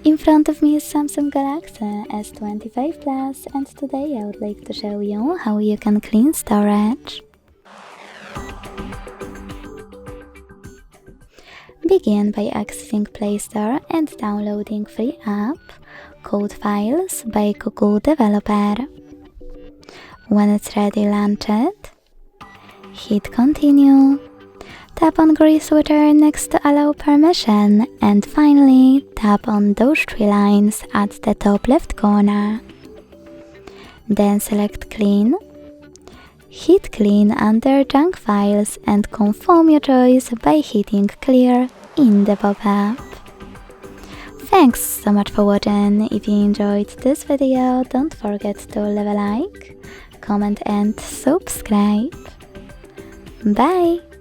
In front of me is Samsung Galaxy S25 Plus, and today I would like to show you how you can clean storage. Begin by accessing Play Store and downloading free app Code Files by Google Developer. When it's ready, launch it. Hit Continue. Tap on grey switcher next to Allow Permission, and finally tap on those three lines at the top left corner. Then select Clean. Hit Clean under Junk Files and confirm your choice by hitting Clear in the pop-up. Thanks so much for watching. If you enjoyed this video, don't forget to leave a like, comment and subscribe. Bye!